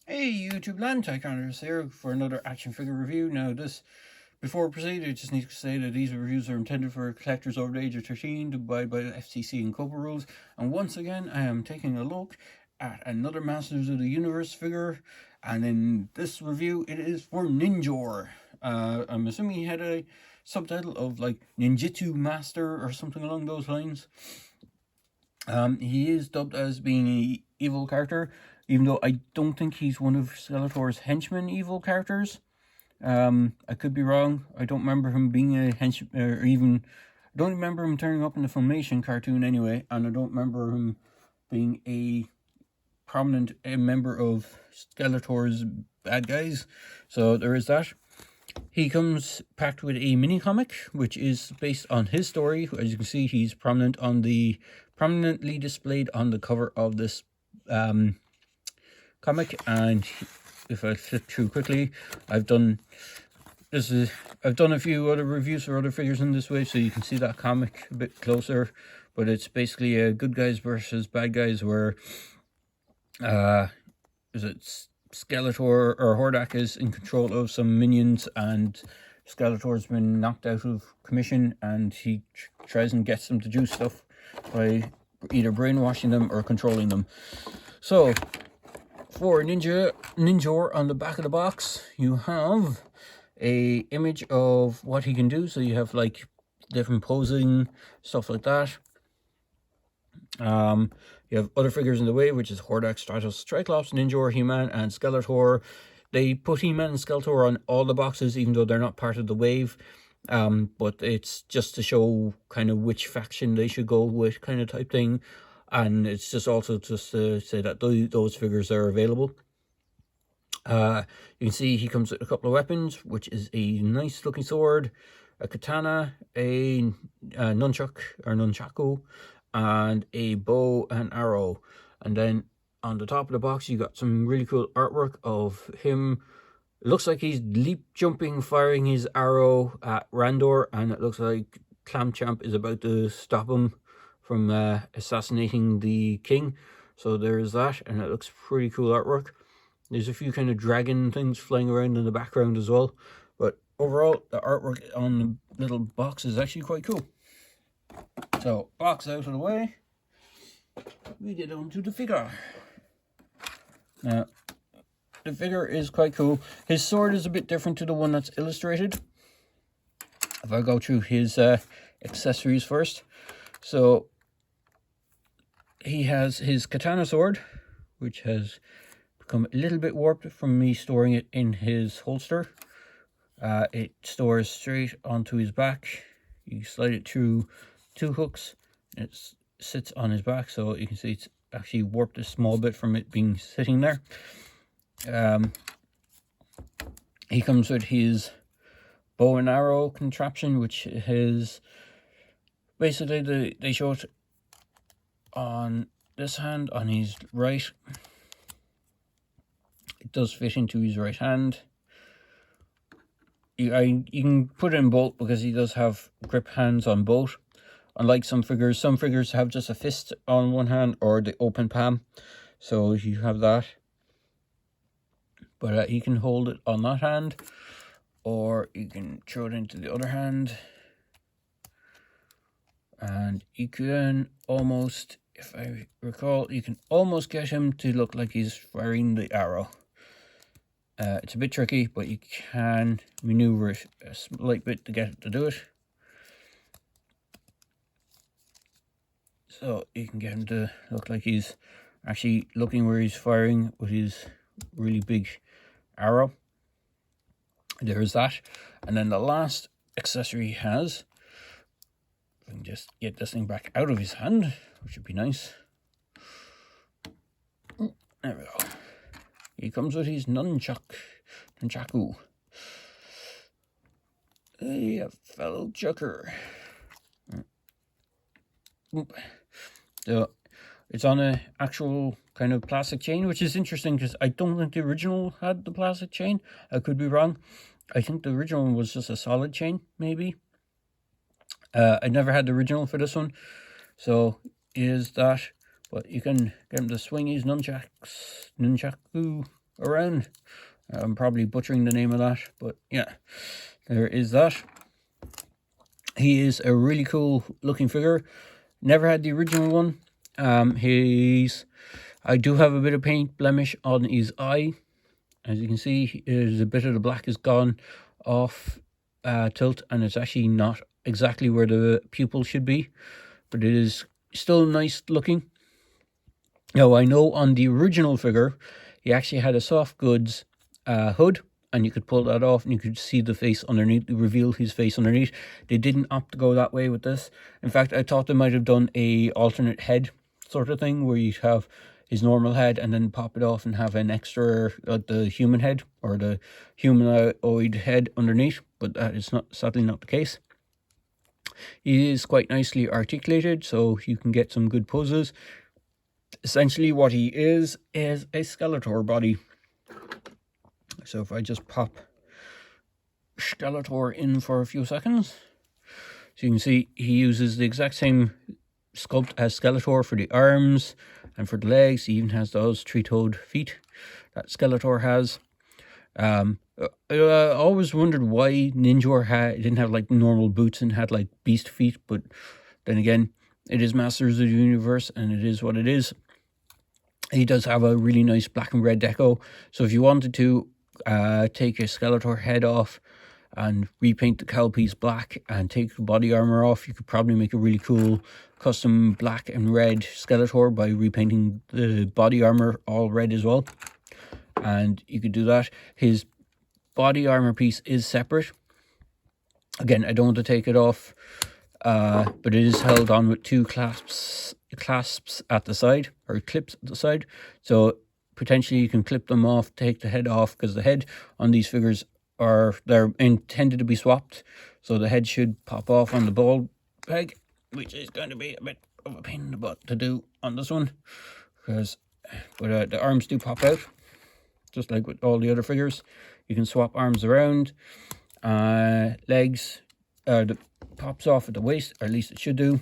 Hey YouTube land, Katana Sword here for another action figure review. Now before we proceed, I just need to say that these reviews are intended for collectors over the age of 13 to abide by the FCC and COPA rules. And once again, I am taking a look at another Masters of the Universe figure. And in this review, it is for Ninjor. I'm assuming he had a subtitle of like Ninjitsu Master or something along those lines. He is dubbed as being an evil character, even though I don't think he's one of Skeletor's henchmen evil characters. I could be wrong. I don't remember him being a henchman, or even I don't remember him turning up in the Filmation cartoon anyway, and I don't remember him being a prominent member of Skeletor's bad guys. So there is that. He comes packed with a mini comic, which is based on his story. As you can see, he's prominently displayed on the cover of this comic. And if I flip through quickly, I've done a few other reviews for other figures in this way, so you can see that comic a bit closer. But it's basically a good guys versus bad guys, where Skeletor or Hordak is in control of some minions, and Skeletor's been knocked out of commission, and he tries and gets them to do stuff by either brainwashing them or controlling them. So for Ninjor, on the back of the box, you have a image of what he can do. So you have like different posing, stuff like that. You have other figures in the way, which is Hordak, Stratos, Triclops, Ninjor, He-Man, and Skeletor. They put He-Man and Skeletor on all the boxes, even though they're not part of the wave. But it's just to show kind of which faction they should go with, kind of type thing. And it's just also just to say that those figures are available. You can see he comes with a couple of weapons, which is a nice looking sword, a katana, a nunchuck or nunchaku, and a bow and arrow. And then on the top of the box, you got some really cool artwork of him. It looks like he's leap jumping, firing his arrow at Randor, and it looks like Clamchamp is about to stop him from assassinating the king. So there's that, and it looks pretty cool artwork. There's a few kind of dragon things flying around in the background as well. But overall, the artwork on the little box is actually quite cool. So, box out of the way, we get on to the figure. Now, the figure is quite cool. His sword is a bit different to the one that's illustrated. If I go through his accessories first. So, he has his Katana Sword, which has become a little bit warped from me storing it in his holster. It stores straight onto his back. You slide it through 2 hooks, and it sits on his back, so you can see it's actually warped a small bit from it being sitting there. He comes with his bow and arrow contraption, which is basically they show it on this hand, on his right. It does fit into his right hand. You can put it in both because he does have grip hands on both. Unlike some figures have just a fist on one hand or the open palm. So you have that. But you can hold it on that hand, or you can throw it into the other hand. And you can almost, if I recall, you can almost get him to look like he's firing the arrow. It's a bit tricky, but you can maneuver it a slight bit to get it to do it. So you can get him to look like he's actually looking where he's firing with his really big arrow. There's that. And then the last accessory he has, if I can just get this thing back out of his hand, which would be nice. There we go. He comes with his Nunchuck and Chaku. Hey, fellow chucker. So it's on an actual kind of plastic chain, which is interesting because I don't think the original had the plastic chain. I could be wrong. I think the original one was just a solid chain, maybe. I never had the original for this one, so is that. But you can get him to swing his Nunchaku around. I'm probably butchering the name of that, but yeah, there is that. He is a really cool looking figure. Never had the original one. I do have a bit of paint blemish on his eye. As you can see, there's a bit of the black is gone off tilt, and it's actually not exactly where the pupil should be, but it is still nice looking. Now, I know on the original figure, he actually had a soft goods hood, and you could pull that off and you could see the face underneath, reveal his face underneath. They didn't opt to go that way with this. In fact, I thought they might have done a alternate head sort of thing, where you'd have his normal head and then pop it off and have an extra, the human head or the humanoid head underneath, but that is sadly not the case. He is quite nicely articulated, so you can get some good poses. Essentially what he is a Skeletor body. So if I just pop Skeletor in for a few seconds, so you can see he uses the exact same sculpt as Skeletor for the arms and for the legs. He even has those three-toed feet that Skeletor has. I always wondered why Ninjor didn't have like normal boots and had like beast feet, but then again, it is Masters of the Universe and it is what it is. He does have a really nice black and red deco, so if you wanted to take a Skeletor head off and repaint the cowl piece black and take the body armor off, you could probably make a really cool custom black and red Skeletor by repainting the body armor all red as well. And you could do that. His body armor piece is separate. Again, I don't want to take it off, but it is held on with two clasps at the side, or clips at the side. So potentially you can clip them off, take the head off, because the head on these figures they're intended to be swapped. So the head should pop off on the ball peg, which is going to be a bit of a pain in the butt to do on this one, but the arms do pop out, just like with all the other figures. You can swap arms around. Legs pops off at the waist, or at least it should do.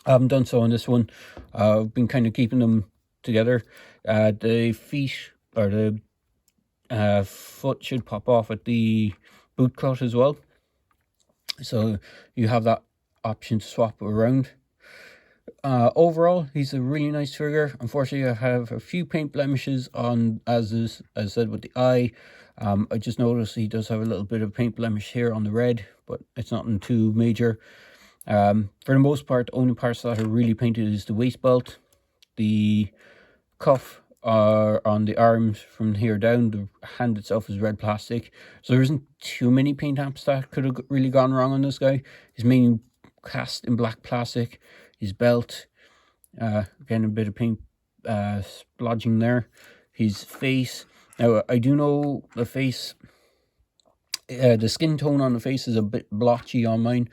I haven't done so on this one. I've been kind of keeping them together. The feet, or the foot, should pop off at the boot cut as well, so you have that option to swap around. Overall, he's a really nice figure. Unfortunately, I have a few paint blemishes on, as I said, with the eye. I just noticed he does have a little bit of paint blemish here on the red, but it's nothing too major. For the most part, the only parts that are really painted is the waist belt, the cuff on the arms from here down. The hand itself is red plastic, so there isn't too many paint apps that could have really gone wrong on this guy. He's mainly cast in black plastic. His belt, again, a bit of paint splodging there. His face, now I do know the face, the skin tone on the face is a bit blotchy on mine,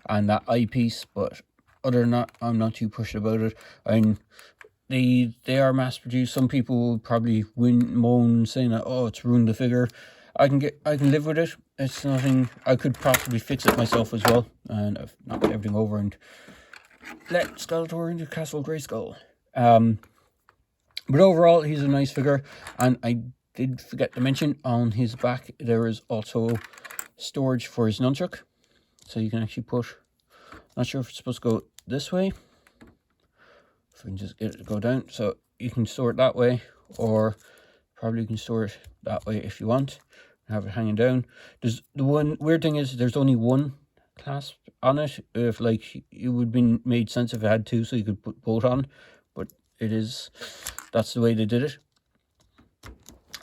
and that eyepiece, but other than that, I'm not too pushed about it. And they are mass produced. Some people will probably moan saying that, oh, it's ruined the figure. I can live with it. It's nothing. I could possibly fix it myself as well, and I've knocked everything over and let Skeletor into Castle Grayskull. But overall, he's a nice figure, and I did forget to mention on his back there is also storage for his nunchuck, so you can actually put, not sure if it's supposed to go this way, if we can just get it to go down, so you can store it that way, or probably you can store it that way if you want, have it hanging down. There's the one weird thing is there's only one clasp on it. If like, it would be made sense if it had two, so you could put both on, but that's the way they did it.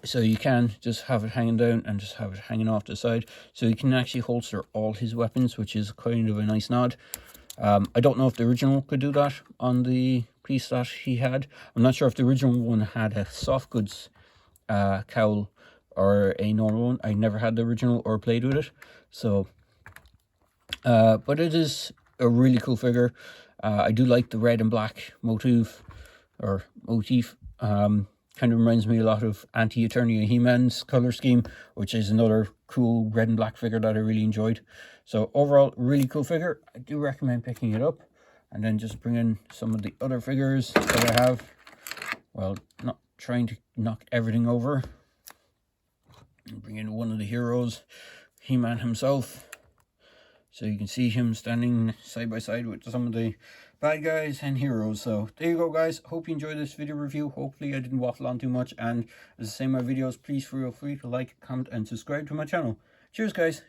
So you can just have it hanging down and just have it hanging off the side, so you can actually holster all his weapons, which is kind of a nice nod. I don't know if the original could do that on the piece that he had. I'm not sure if the original one had a soft goods cowl or a normal one. I never had the original or played with it, so but it is a really cool figure. I do like the red and black motif. Kind of reminds me a lot of Anti-Eternia He-Man's color scheme, which is another cool red and black figure that I really enjoyed. So overall, really cool figure. I do recommend picking it up. And then just bring in some of the other figures that I have. Well, not trying to knock everything over. Bring in one of the heroes, He-Man himself. So you can see him standing side by side with some of the bad guys and heroes. So there you go, guys. Hope you enjoyed this video review. Hopefully I didn't waffle on too much. And as I say in my videos, please feel free to like, comment, and subscribe to my channel. Cheers, guys.